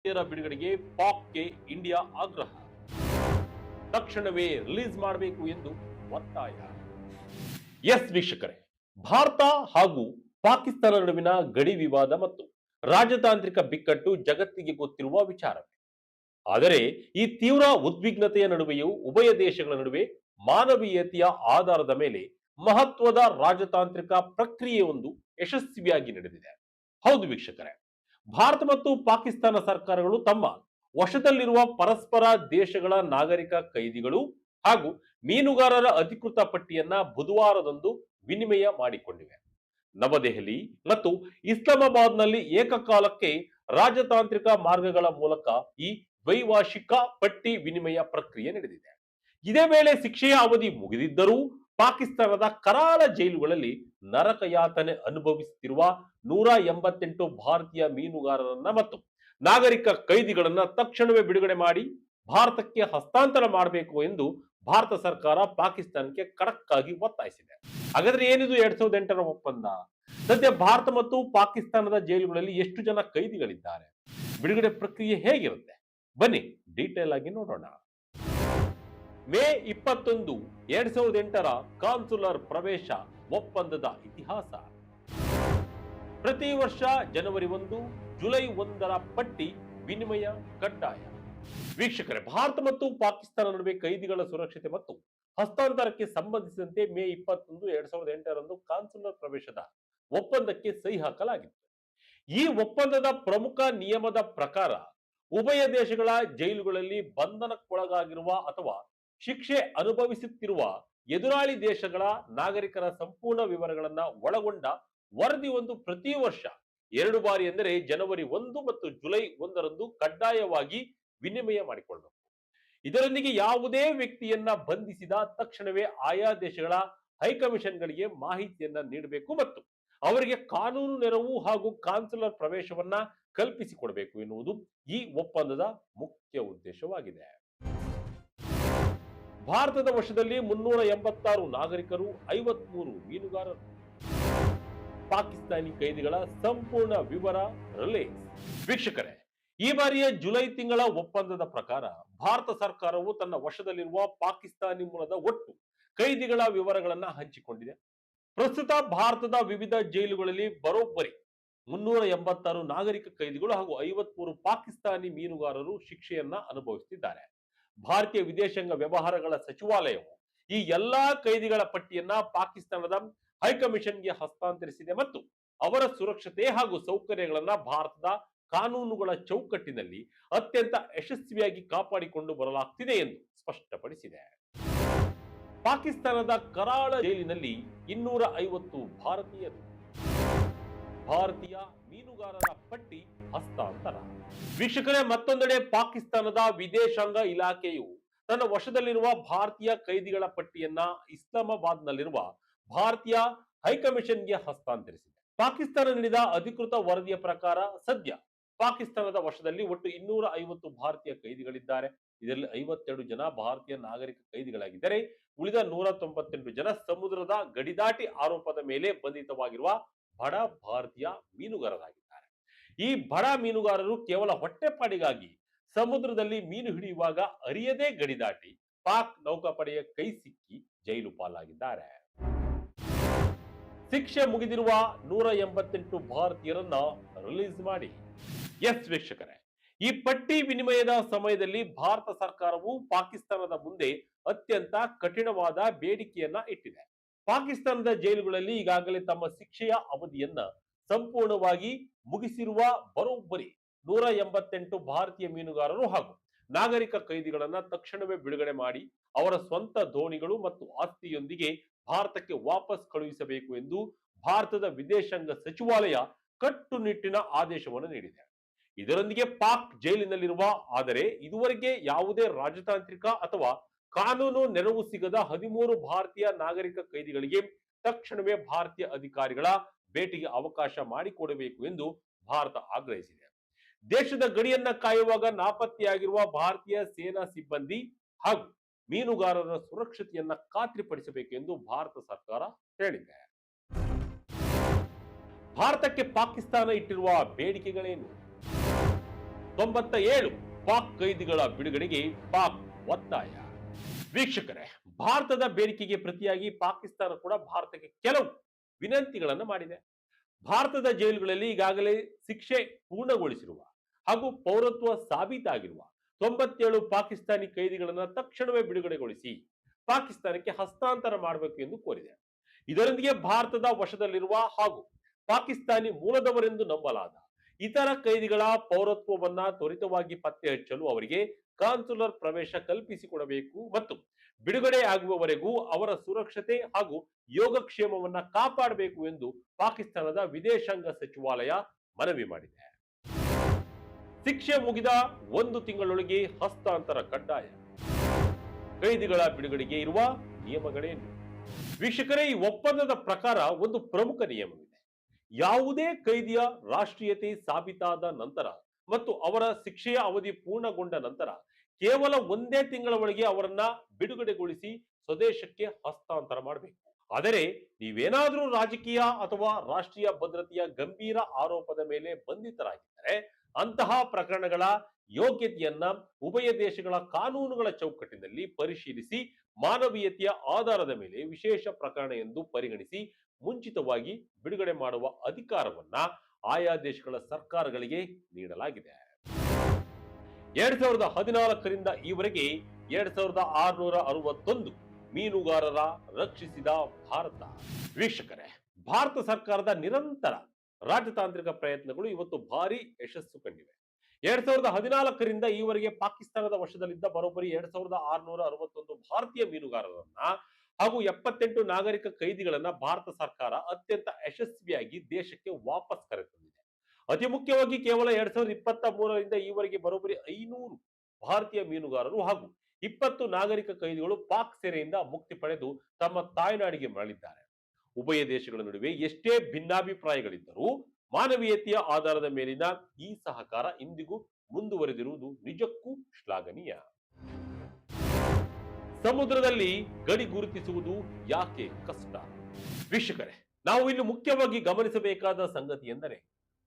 ಬಿಡುಗಡೆಗೆ ಪಾಕ್ಗೆ ಇಂಡಿಯಾ ಆಗ್ರಹ. ತಕ್ಷಣವೇ ರಿಲೀಸ್ ಮಾಡಬೇಕು ಎಂದು ಒತ್ತಾಯ. ಎಸ್ ವೀಕ್ಷಕರೇ, ಭಾರತ ಹಾಗೂ ಪಾಕಿಸ್ತಾನ ನಡುವಿನ ಗಡಿ ವಿವಾದ ಮತ್ತು ರಾಜತಾಂತ್ರಿಕ ಬಿಕ್ಕಟ್ಟು ಜಗತ್ತಿಗೆ ಗೊತ್ತಿರುವ ವಿಚಾರವೇ. ಆದರೆ ಈ ತೀವ್ರ ಉದ್ವಿಗ್ನತೆಯ ನಡುವೆಯೂ ಉಭಯ ದೇಶಗಳ ನಡುವೆ ಮಾನವೀಯತೆಯ ಆಧಾರದ ಮೇಲೆ ಮಹತ್ವದ ರಾಜತಾಂತ್ರಿಕ ಪ್ರಕ್ರಿಯೆಯೊಂದು ಯಶಸ್ವಿಯಾಗಿ ನಡೆದಿದೆ. ಹೌದು ವೀಕ್ಷಕರೇ, ಭಾರತ ಮತ್ತು ಪಾಕಿಸ್ತಾನ ಸರ್ಕಾರಗಳು ತಮ್ಮ ವಶದಲ್ಲಿರುವ ಪರಸ್ಪರ ದೇಶಗಳ ನಾಗರಿಕ ಕೈದಿಗಳು ಹಾಗೂ ಮೀನುಗಾರರ ಅಧಿಕೃತ ಪಟ್ಟಿಯನ್ನ ಬುಧವಾರದಂದು ವಿನಿಮಯ ಮಾಡಿಕೊಂಡಿವೆ. ನವದೆಹಲಿ ಮತ್ತು ಇಸ್ಲಾಮಾಬಾದ್ನಲ್ಲಿ ಏಕಕಾಲಕ್ಕೆ ರಾಜತಾಂತ್ರಿಕ ಮಾರ್ಗಗಳ ಮೂಲಕ ಈ ದ್ವೈವಾರ್ಷಿಕ ಪಟ್ಟಿ ವಿನಿಮಯ ಪ್ರಕ್ರಿಯೆ ನಡೆದಿದೆ. ಇದೇ ವೇಳೆ ಶಿಕ್ಷೆಯ ಅವಧಿ ಮುಗಿದಿದ್ದರೂ ಪಾಕಿಸ್ತಾನದ ಕರಾಳ ಜೈಲುಗಳಲ್ಲಿ ನರಕಯಾತನೆ ಅನುಭವಿಸುತ್ತಿರುವ 188 ಭಾರತೀಯ ಮೀನುಗಾರರನ್ನ ಮತ್ತು ನಾಗರಿಕ ಕೈದಿಗಳನ್ನ ತಕ್ಷಣವೇ ಬಿಡುಗಡೆ ಮಾಡಿ ಭಾರತಕ್ಕೆ ಹಸ್ತಾಂತರ ಮಾಡಬೇಕು ಎಂದು ಭಾರತ ಸರ್ಕಾರ ಪಾಕಿಸ್ತಾನಕ್ಕೆ ಖಡಕ್ ಆಗಿ ಒತ್ತಾಯಿಸಿದೆ. ಹಾಗಾದ್ರೆ ಏನಿದು 2008ರ ಒಪ್ಪಂದ? ಸದ್ಯ ಭಾರತ ಮತ್ತು ಪಾಕಿಸ್ತಾನದ ಜೈಲುಗಳಲ್ಲಿ ಎಷ್ಟು ಜನ ಕೈದಿಗಳಿದ್ದಾರೆ? ಬಿಡುಗಡೆ ಪ್ರಕ್ರಿಯೆ ಹೇಗಿರುತ್ತೆ? ಬನ್ನಿ ಡೀಟೇಲ್ ಆಗಿ ನೋಡೋಣ. ಮೇ 21, 2008ರ ಕಾನ್ಸುಲರ್ ಪ್ರವೇಶ ಒಪ್ಪಂದದ ಇತಿಹಾಸ. ಪ್ರತಿ ವರ್ಷ ಜನವರಿ 1, ಜುಲೈ 1ರ ಪಟ್ಟಿ ವಿನಿಮಯ ಕಡ್ಡಾಯ. ವೀಕ್ಷಕರೇ, ಭಾರತ ಮತ್ತು ಪಾಕಿಸ್ತಾನ ನಡುವೆ ಕೈದಿಗಳ ಸುರಕ್ಷತೆ ಮತ್ತು ಹಸ್ತಾಂತರಕ್ಕೆ ಸಂಬಂಧಿಸಿದಂತೆ ಮೇ 21, 2008ರಂದು ಕಾನ್ಸುಲರ್ ಪ್ರವೇಶದ ಒಪ್ಪಂದಕ್ಕೆ ಸಹಿ ಹಾಕಲಾಗಿತ್ತು. ಈ ಒಪ್ಪಂದದ ಪ್ರಮುಖ ನಿಯಮದ ಪ್ರಕಾರ ಉಭಯ ದೇಶಗಳ ಜೈಲುಗಳಲ್ಲಿ ಬಂಧನಕ್ಕೊಳಗಾಗಿರುವ ಅಥವಾ ಶಿಕ್ಷೆ ಅನುಭವಿಸುತ್ತಿರುವ ಎದುರಾಳಿ ದೇಶಗಳ ನಾಗರಿಕರ ಸಂಪೂರ್ಣ ವಿವರಗಳನ್ನ ಒಳಗೊಂಡ ವರದಿಯೊಂದು ಪ್ರತಿ ವರ್ಷ 2 ಬಾರಿ ಎಂದರೆ ಜನವರಿ 1 ಮತ್ತು ಜುಲೈ 1ರಂದು ಕಡ್ಡಾಯವಾಗಿ ವಿನಿಮಯ ಮಾಡಿಕೊಳ್ಳಬೇಕು. ಇದರೊಂದಿಗೆ ಯಾವುದೇ ವ್ಯಕ್ತಿಯನ್ನ ಬಂಧಿಸಿದ ತಕ್ಷಣವೇ ಆಯಾ ದೇಶಗಳ ಹೈಕಮಿಷನ್ಗಳಿಗೆ ಮಾಹಿತಿಯನ್ನ ನೀಡಬೇಕು ಮತ್ತು ಅವರಿಗೆ ಕಾನೂನು ನೆರವು ಹಾಗೂ ಕಾನ್ಸುಲರ್ ಪ್ರವೇಶವನ್ನ ಕಲ್ಪಿಸಿಕೊಡಬೇಕು ಎನ್ನುವುದು ಈ ಒಪ್ಪಂದದ ಮುಖ್ಯ ಉದ್ದೇಶವಾಗಿದೆ. ಭಾರತದ ವಶದಲ್ಲಿ 386 ನಾಗರಿಕರು, 53 ಮೀನುಗಾರರು. ಪಾಕಿಸ್ತಾನಿ ಕೈದಿಗಳ ಸಂಪೂರ್ಣ ವಿವರ ರಿಲೀಸ್. ವೀಕ್ಷಕರೇ, ಈ ಬಾರಿಯ ಜುಲೈ ತಿಂಗಳ ಒಪ್ಪಂದದ ಪ್ರಕಾರ ಭಾರತ ಸರ್ಕಾರವು ತನ್ನ ವಶದಲ್ಲಿರುವ ಪಾಕಿಸ್ತಾನಿ ಮೂಲದ ಒಟ್ಟು ಕೈದಿಗಳ ವಿವರಗಳನ್ನ ಹಂಚಿಕೊಂಡಿದೆ. ಪ್ರಸ್ತುತ ಭಾರತದ ವಿವಿಧ ಜೈಲುಗಳಲ್ಲಿ ಬರೋಬ್ಬರಿ 386 ನಾಗರಿಕ ಕೈದಿಗಳು ಹಾಗೂ 53 ಪಾಕಿಸ್ತಾನಿ ಮೀನುಗಾರರು ಶಿಕ್ಷೆಯನ್ನ ಅನುಭವಿಸುತ್ತಿದ್ದಾರೆ. ಭಾರತೀಯ ವಿದೇಶಾಂಗ ವ್ಯವಹಾರಗಳ ಸಚಿವಾಲಯವು ಈ ಎಲ್ಲಾ ಕೈದಿಗಳ ಪಟ್ಟಿಯನ್ನ ಪಾಕಿಸ್ತಾನದ ಹೈಕಮಿಷನ್ಗೆ ಹಸ್ತಾಂತರಿಸಿದೆ ಮತ್ತು ಅವರ ಸುರಕ್ಷತೆ ಹಾಗೂ ಸೌಕರ್ಯಗಳನ್ನ ಭಾರತದ ಕಾನೂನುಗಳ ಚೌಕಟ್ಟಿನಲ್ಲಿ ಅತ್ಯಂತ ಯಶಸ್ವಿಯಾಗಿ ಕಾಪಾಡಿಕೊಂಡು ಬರಲಾಗ್ತಿದೆ ಎಂದು ಸ್ಪಷ್ಟಪಡಿಸಿದೆ. ಪಾಕಿಸ್ತಾನದ ಕರಾಳ ಜೈಲಿನಲ್ಲಿ 250 ಭಾರತೀಯರು. ಭಾರತೀಯ ಮೀನುಗಾರರ ಪಟ್ಟಿ ಹಸ್ತಾಂತರ. ವೀಕ್ಷಕರೇ, ಮತ್ತೊಂದೆಡೆ ಪಾಕಿಸ್ತಾನದ ವಿದೇಶಾಂಗ ಇಲಾಖೆಯು ತನ್ನ ವಶದಲ್ಲಿರುವ ಭಾರತೀಯ ಕೈದಿಗಳ ಪಟ್ಟಿಯನ್ನ ಇಸ್ಲಾಮಾಬಾದ್ನಲ್ಲಿರುವ ಭಾರತೀಯ ಹೈಕಮಿಷನ್ಗೆ ಹಸ್ತಾಂತರಿಸಿದೆ. ಪಾಕಿಸ್ತಾನ ನೀಡಿದ ಅಧಿಕೃತ ವರದಿಯ ಪ್ರಕಾರ ಸದ್ಯ ಪಾಕಿಸ್ತಾನದ ವಶದಲ್ಲಿ ಒಟ್ಟು 250 ಭಾರತೀಯ ಕೈದಿಗಳಿದ್ದಾರೆ. ಇದರಲ್ಲಿ 52 ಜನ ಭಾರತೀಯ ನಾಗರಿಕ ಕೈದಿಗಳಾಗಿದ್ದರೆ ಉಳಿದ 198 ಜನ ಸಮುದ್ರದ ಗಡಿದಾಟಿ ಆರೋಪದ ಮೇಲೆ ಬಂಧಿತವಾಗಿರುವ ಬಡ ಭಾರತೀಯ ಮೀನುಗಾರರಾಗಿದ್ದಾರೆ. ಈ ಬಡ ಮೀನುಗಾರರು ಕೇವಲ ಹೊಟ್ಟೆಪಾಡಿಗಾಗಿ ಸಮುದ್ರದಲ್ಲಿ ಮೀನು ಹಿಡಿಯುವಾಗ ಅರಿಯದೇ ಗಡಿದಾಟಿ ಪಾಕ್ ನೌಕಾಪಡೆಯ ಕೈ ಸಿಕ್ಕಿ ಜೈಲು ಪಾಲಾಗಿದ್ದಾರೆ. ಶಿಕ್ಷೆ ಮುಗಿದಿರುವ 188 ಭಾರತೀಯರನ್ನ ರಿಲೀಸ್ ಮಾಡಿ. ಎಸ್ ವೀಕ್ಷಕರೇ, ಈ ಪಟ್ಟಿ ವಿನಿಮಯದ ಸಮಯದಲ್ಲಿ ಭಾರತ ಸರ್ಕಾರವು ಪಾಕಿಸ್ತಾನದ ಮುಂದೆ ಅತ್ಯಂತ ಕಠಿಣವಾದ ಬೇಡಿಕೆಯನ್ನ ಇಟ್ಟಿದೆ. ಪಾಕಿಸ್ತಾನದ ಜೈಲುಗಳಲ್ಲಿ ಈಗಾಗಲೇ ತಮ್ಮ ಶಿಕ್ಷೆಯ ಅವಧಿಯನ್ನ ಸಂಪೂರ್ಣವಾಗಿ ಮುಗಿಸಿರುವ ಬರೋಬ್ಬರಿ 188 ಭಾರತೀಯ ಮೀನುಗಾರರು ಹಾಗೂ ನಾಗರಿಕ ಕೈದಿಗಳನ್ನ ತಕ್ಷಣವೇ ಬಿಡುಗಡೆ ಮಾಡಿ ಅವರ ಸ್ವಂತ ದೋಣಿಗಳು ಮತ್ತು ಆಸ್ತಿಯೊಂದಿಗೆ ಭಾರತಕ್ಕೆ ವಾಪಸ್ ಕಳುಹಿಸಬೇಕು ಎಂದು ಭಾರತದ ವಿದೇಶಾಂಗ ಸಚಿವಾಲಯ ಕಟ್ಟುನಿಟ್ಟಿನ ಆದೇಶವನ್ನು ನೀಡಿದೆ. ಇದರೊಂದಿಗೆ ಪಾಕ್ ಜೈಲಿನಲ್ಲಿರುವ ಆದರೆ ಇದುವರೆಗೆ ಯಾವುದೇ ರಾಜತಾಂತ್ರಿಕ ಅಥವಾ ಕಾನೂನು ನೆರವು ಸಿಗದ 13 ಭಾರತೀಯ ನಾಗರಿಕ ಕೈದಿಗಳಿಗೆ ತಕ್ಷಣವೇ ಭಾರತೀಯ ಅಧಿಕಾರಿಗಳ ಭೇಟಿಗೆ ಅವಕಾಶ ಮಾಡಿಕೊಡಬೇಕು ಎಂದು ಭಾರತ ಆಗ್ರಹಿಸಿದೆ. ದೇಶದ ಗಡಿಯನ್ನ ಕಾಯುವಾಗ ನಾಪತ್ತೆಯಾಗಿರುವ ಭಾರತೀಯ ಸೇನಾ ಸಿಬ್ಬಂದಿ ಹಾಗೂ ಮೀನುಗಾರರ ಸುರಕ್ಷತೆಯನ್ನ ಖಾತ್ರಿಪಡಿಸಬೇಕೆಂದು ಭಾರತ ಸರ್ಕಾರ ಹೇಳಿದೆ. ಭಾರತಕ್ಕೆ ಪಾಕಿಸ್ತಾನ ಇಟ್ಟಿರುವ ಬೇಡಿಕೆಗಳೇನು? 97 ಪಾಕ್ ಕೈದಿಗಳ ಬಿಡುಗಡೆಗೆ ಪಾಕ್ ಒತ್ತಾಯ. ವೀಕ್ಷಕರೇ, ಭಾರತದ ಬೇಡಿಕೆಗೆ ಪ್ರತಿಯಾಗಿ ಪಾಕಿಸ್ತಾನ ಕೂಡ ಭಾರತಕ್ಕೆ ಕೆಲವು ವಿನಂತಿಗಳನ್ನು ಮಾಡಿದೆ. ಭಾರತದ ಜೈಲುಗಳಲ್ಲಿ ಈಗಾಗಲೇ ಶಿಕ್ಷೆ ಪೂರ್ಣಗೊಳಿಸಿರುವ ಹಾಗೂ ಪೌರತ್ವ ಸಾಬೀತಾಗಿರುವ 97 ಪಾಕಿಸ್ತಾನಿ ಕೈದಿಗಳನ್ನು ತಕ್ಷಣವೇ ಬಿಡುಗಡೆಗೊಳಿಸಿ ಪಾಕಿಸ್ತಾನಕ್ಕೆ ಹಸ್ತಾಂತರ ಮಾಡಬೇಕು ಎಂದು ಕೋರಿದೆ. ಇದರೊಂದಿಗೆ ಭಾರತದ ವಶದಲ್ಲಿರುವ ಹಾಗೂ ಪಾಕಿಸ್ತಾನಿ ಮೂಲದವರೆಂದು ನಂಬಲಾದ ಇತರ ಕೈದಿಗಳ ಪೌರತ್ವವನ್ನ ತ್ವರಿತವಾಗಿ ಪತ್ತೆ ಹಚ್ಚಲು ಅವರಿಗೆ ಕಾನ್ಸುಲರ್ ಪ್ರವೇಶ ಕಲ್ಪಿಸಿಕೊಡಬೇಕು ಮತ್ತು ಬಿಡುಗಡೆ ಆಗುವವರೆಗೂ ಅವರ ಸುರಕ್ಷತೆ ಹಾಗೂ ಯೋಗಕ್ಷೇಮವನ್ನ ಕಾಪಾಡಬೇಕು ಎಂದು ಪಾಕಿಸ್ತಾನದ ವಿದೇಶಾಂಗ ಸಚಿವಾಲಯ ಮನವಿ ಮಾಡಿದೆ. ಶಿಕ್ಷೆ ಮುಗಿದ 1 ತಿಂಗಳೊಳಗೆ ಹಸ್ತಾಂತರ ಕಡ್ಡಾಯ. ಕೈದಿಗಳ ಬಿಡುಗಡೆಗೆ ಇರುವ ನಿಯಮಗಳೇನು? ವೀಕ್ಷಕರೇ, ಈ ಒಪ್ಪಂದದ ಪ್ರಕಾರ ಒಂದು ಪ್ರಮುಖ ನಿಯಮವಿದೆ. ಯಾವುದೇ ಕೈದಿಯ ರಾಷ್ಟ್ರೀಯತೆ ಸಾಬೀತಾದ ನಂತರ ಮತ್ತು ಅವರ ಶಿಕ್ಷೆಯ ಅವಧಿ ಪೂರ್ಣಗೊಂಡ ನಂತರ ಕೇವಲ 1 ತಿಂಗಳ ಒಳಗೆ ಅವರನ್ನ ಬಿಡುಗಡೆಗೊಳಿಸಿ ಸ್ವದೇಶಕ್ಕೆ ಹಸ್ತಾಂತರ ಮಾಡಬೇಕು. ಆದರೆ ನೀವೇನಾದರೂ ರಾಜಕೀಯ ಅಥವಾ ರಾಷ್ಟ್ರೀಯ ಭದ್ರತೆಯ ಗಂಭೀರ ಆರೋಪದ ಮೇಲೆ ಬಂಧಿತರಾಗಿದ್ದರೆ ಅಂತಹ ಪ್ರಕರಣಗಳ ಯೋಗ್ಯತೆಯನ್ನ ಉಭಯ ದೇಶಗಳ ಕಾನೂನುಗಳ ಚೌಕಟ್ಟಿನಲ್ಲಿ ಪರಿಶೀಲಿಸಿ ಮಾನವೀಯತೆಯ ಆಧಾರದ ಮೇಲೆ ವಿಶೇಷ ಪ್ರಕರಣ ಎಂದು ಪರಿಗಣಿಸಿ ಮುಂಚಿತವಾಗಿ ಬಿಡುಗಡೆ ಮಾಡುವ ಅಧಿಕಾರವನ್ನ ಆಯಾ ದೇಶಗಳ ಸರ್ಕಾರಗಳಿಗೆ ನೀಡಲಾಗಿದೆ. 2014ರಿಂದ ಈವರೆಗೆ 2661 ಮೀನುಗಾರರ ರಕ್ಷಿಸಿದ ಭಾರತ. ವೀಕ್ಷಕರೇ, ಭಾರತ ಸರ್ಕಾರದ ನಿರಂತರ ರಾಜತಾಂತ್ರಿಕ ಪ್ರಯತ್ನಗಳು ಇವತ್ತು ಭಾರಿ ಯಶಸ್ಸು ಕಂಡಿವೆ. 2014ರಿಂದ ಈವರೆಗೆ ಪಾಕಿಸ್ತಾನದ ವಶದಲ್ಲಿದ್ದ ಬರೋಬ್ಬರಿ 2661 ಭಾರತೀಯ ಮೀನುಗಾರರನ್ನ ಹಾಗೂ 78 ನಾಗರಿಕ ಕೈದಿಗಳನ್ನ ಭಾರತ ಸರ್ಕಾರ ಅತ್ಯಂತ ಯಶಸ್ವಿಯಾಗಿ ದೇಶಕ್ಕೆ ವಾಪಸ್ ಕರೆತಂದಿದೆ. ಅತಿ ಮುಖ್ಯವಾಗಿ ಕೇವಲ 2023ರಿಂದ ಈವರೆಗೆ ಬರೋಬ್ಬರಿ 500 ಭಾರತೀಯ ಮೀನುಗಾರರು ಹಾಗೂ 20 ನಾಗರಿಕ ಕೈದಿಗಳು ಪಾಕ್ ಸೆರೆಯಿಂದ ಮುಕ್ತಿ ಪಡೆದು ತಮ್ಮ ತಾಯ್ನಾಡಿಗೆ ಮರಳಿದ್ದಾರೆ. ಉಭಯ ದೇಶಗಳ ನಡುವೆ ಎಷ್ಟೇ ಭಿನ್ನಾಭಿಪ್ರಾಯಗಳಿದ್ದರೂ ಮಾನವೀಯತೆಯ ಆಧಾರದ ಮೇಲಿನ ಈ ಸಹಕಾರ ಇಂದಿಗೂ ಮುಂದುವರೆದಿರುವುದು ನಿಜಕ್ಕೂ ಶ್ಲಾಘನೀಯ. ಸಮುದ್ರದಲ್ಲಿ ಗಡಿ ಗುರುತಿಸುವುದು ಯಾಕೆ ಕಷ್ಟ? ವೀಕ್ಷಕರೇ, ನಾವು ಇಲ್ಲಿ ಮುಖ್ಯವಾಗಿ ಗಮನಿಸಬೇಕಾದ ಸಂಗತಿ ಎಂದರೆ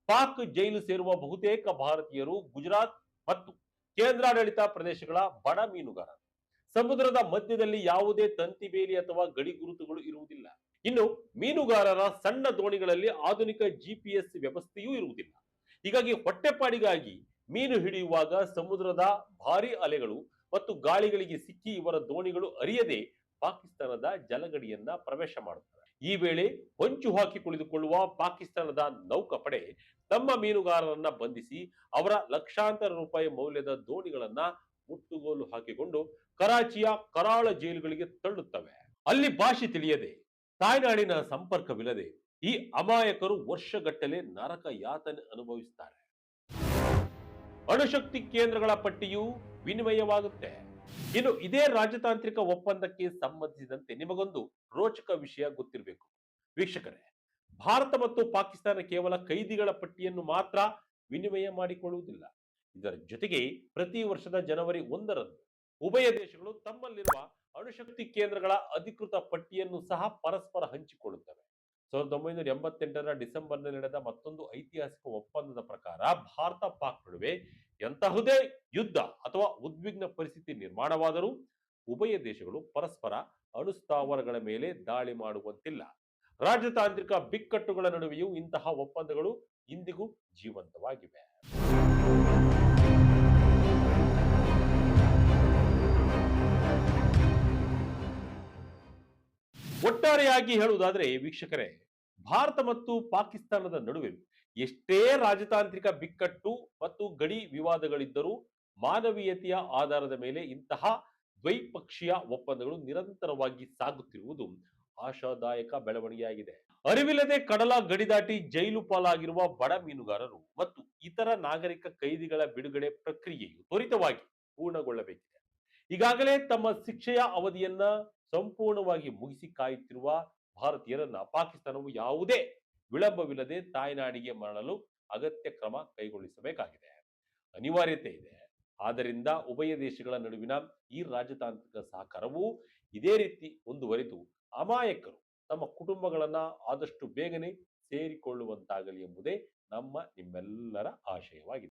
ಪಾಕ್ ಜೈಲು ಸೇರುವ ಬಹುತೇಕ ಭಾರತೀಯರು ಗುಜರಾತ್ ಮತ್ತು ಕೇಂದ್ರಾಡಳಿತ ಪ್ರದೇಶಗಳ ಬಡ ಮೀನುಗಾರರು. ಸಮುದ್ರದ ಮಧ್ಯದಲ್ಲಿ ಯಾವುದೇ ತಂತಿ ಬೇಲಿ ಅಥವಾ ಗಡಿ ಗುರುತುಗಳು ಇರುವುದಿಲ್ಲ. ಇನ್ನು ಮೀನುಗಾರರ ಸಣ್ಣ ದೋಣಿಗಳಲ್ಲಿ ಆಧುನಿಕ GPS ವ್ಯವಸ್ಥೆಯೂ ಇರುವುದಿಲ್ಲ. ಹೀಗಾಗಿ ಹೊಟ್ಟೆಪಾಡಿಗಾಗಿ ಮೀನು ಹಿಡಿಯುವಾಗ ಸಮುದ್ರದ ಭಾರಿ ಅಲೆಗಳು ಮತ್ತು ಗಾಳಿಗಳಿಗೆ ಸಿಕ್ಕಿ ಇವರ ದೋಣಿಗಳು ಅರಿಯದೆ ಪಾಕಿಸ್ತಾನದ ಜಲಗಡಿಯನ್ನ ಪ್ರವೇಶ ಮಾಡುತ್ತವೆ. ಈ ವೇಳೆ ಹೊಂಚು ಹಾಕಿ ಕುಳಿತುಕೊಳ್ಳುವ ಪಾಕಿಸ್ತಾನದ ನೌಕಾಪಡೆ ತಮ್ಮ ಮೀನುಗಾರರನ್ನ ಬಂಧಿಸಿ ಅವರ ಲಕ್ಷಾಂತರ ರೂಪಾಯಿ ಮೌಲ್ಯದ ದೋಣಿಗಳನ್ನ ಮುಟ್ಟುಗೋಲು ಹಾಕಿಕೊಂಡು ಕರಾಚಿಯ ಕರಾಳ ಜೈಲುಗಳಿಗೆ ತಳ್ಳುತ್ತವೆ. ಅಲ್ಲಿ ಭಾಷೆ ತಿಳಿಯದೆ, ತಾಯ್ನಾಡಿನ ಸಂಪರ್ಕವಿಲ್ಲದೆ ಈ ಅಮಾಯಕರು ವರ್ಷಗಟ್ಟಲೆ ನರಕ ಯಾತನೆ ಅನುಭವಿಸುತ್ತಾರೆ. ಅಣುಶಕ್ತಿ ಕೇಂದ್ರಗಳ ಪಟ್ಟಿಯು ವಿನಿಮಯವಾಗುತ್ತೆ. ಇನ್ನು ಇದೇ ರಾಜತಾಂತ್ರಿಕ ಒಪ್ಪಂದಕ್ಕೆ ಸಂಬಂಧಿಸಿದಂತೆ ನಿಮಗೊಂದು ರೋಚಕ ವಿಷಯ ಗೊತ್ತಿರಬೇಕು. ವೀಕ್ಷಕರೇ, ಭಾರತ ಮತ್ತು ಪಾಕಿಸ್ತಾನ ಕೇವಲ ಕೈದಿಗಳ ಪಟ್ಟಿಯನ್ನು ಮಾತ್ರ ವಿನಿಮಯ ಮಾಡಿಕೊಳ್ಳುವುದಿಲ್ಲ. ಇದರ ಜೊತೆಗೆ ಪ್ರತಿ ವರ್ಷದ ಜನವರಿ 1ರಂದು ಉಭಯ ದೇಶಗಳು ತಮ್ಮಲ್ಲಿರುವ ಅಣುಶಕ್ತಿ ಕೇಂದ್ರಗಳ ಅಧಿಕೃತ ಪಟ್ಟಿಯನ್ನು ಸಹ ಪರಸ್ಪರ ಹಂಚಿಕೊಳ್ಳುತ್ತವೆ. 1988ರ ಡಿಸೆಂಬರ್ನಲ್ಲಿ ನಡೆದ ಮತ್ತೊಂದು ಐತಿಹಾಸಿಕ ಒಪ್ಪಂದದ ಪ್ರಕಾರ ಭಾರತ ಪಾಕ್ ನಡುವೆ ಎಂತಹುದೇ ಯುದ್ಧ ಅಥವಾ ಉದ್ವಿಗ್ನ ಪರಿಸ್ಥಿತಿ ನಿರ್ಮಾಣವಾದರೂ ಉಭಯ ದೇಶಗಳು ಪರಸ್ಪರ ಅಣುಸ್ಥಾವರಗಳ ಮೇಲೆ ದಾಳಿ ಮಾಡುವಂತಿಲ್ಲ. ರಾಜತಾಂತ್ರಿಕ ಬಿಕ್ಕಟ್ಟುಗಳ ನಡುವೆಯೂ ಇಂತಹ ಒಪ್ಪಂದಗಳು ಇಂದಿಗೂ ಜೀವಂತವಾಗಿವೆ. ಒಟ್ಟಾರೆಯಾಗಿ ಹೇಳುವುದಾದ್ರೆ ವೀಕ್ಷಕರೇ, ಭಾರತ ಮತ್ತು ಪಾಕಿಸ್ತಾನದ ನಡುವೆ ಎಷ್ಟೇ ರಾಜತಾಂತ್ರಿಕ ಬಿಕ್ಕಟ್ಟು ಮತ್ತು ಗಡಿ ವಿವಾದಗಳಿದ್ದರೂ ಮಾನವೀಯತೆಯ ಆಧಾರದ ಮೇಲೆ ಇಂತಹ ದ್ವೈಪಕ್ಷೀಯ ಒಪ್ಪಂದಗಳು ನಿರಂತರವಾಗಿ ಸಾಗುತ್ತಿರುವುದು ಆಶಾದಾಯಕ ಬೆಳವಣಿಗೆಯಾಗಿದೆ. ಅರಿವಿಲ್ಲದೆ ಕಡಲ ಗಡಿ ದಾಟಿ ಜೈಲು ಪಾಲಾಗಿರುವ ಬಡ ಮೀನುಗಾರರು ಮತ್ತು ಇತರ ನಾಗರಿಕ ಕೈದಿಗಳ ಬಿಡುಗಡೆ ಪ್ರಕ್ರಿಯೆಯು ತ್ವರಿತವಾಗಿ ಪೂರ್ಣಗೊಳ್ಳಬೇಕಿದೆ. ಈಗಾಗಲೇ ತಮ್ಮ ಶಿಕ್ಷೆಯ ಅವಧಿಯನ್ನ ಸಂಪೂರ್ಣವಾಗಿ ಮುಗಿಸಿ ಕಾಯುತ್ತಿರುವ ಭಾರತೀಯರನ್ನ ಪಾಕಿಸ್ತಾನವು ಯಾವುದೇ ವಿಳಂಬವಿಲ್ಲದೆ ತಾಯ್ನಾಡಿಗೆ ಮರಳಲು ಅಗತ್ಯ ಕ್ರಮ ಕೈಗೊಳಿಸಬೇಕಾಗಿದೆ, ಅನಿವಾರ್ಯತೆ ಇದೆ. ಆದ್ದರಿಂದ ಉಭಯ ದೇಶಗಳ ನಡುವಿನ ಈ ರಾಜತಾಂತ್ರಿಕ ಸಹಕಾರವು ಇದೇ ರೀತಿ ಮುಂದುವರಿದು ಅಮಾಯಕರು ತಮ್ಮ ಕುಟುಂಬಗಳನ್ನ ಆದಷ್ಟು ಬೇಗನೆ ಸೇರಿಕೊಳ್ಳುವಂತಾಗಲಿ ಎಂಬುದೇ ನಿಮ್ಮೆಲ್ಲರ ಆಶಯವಾಗಿದೆ.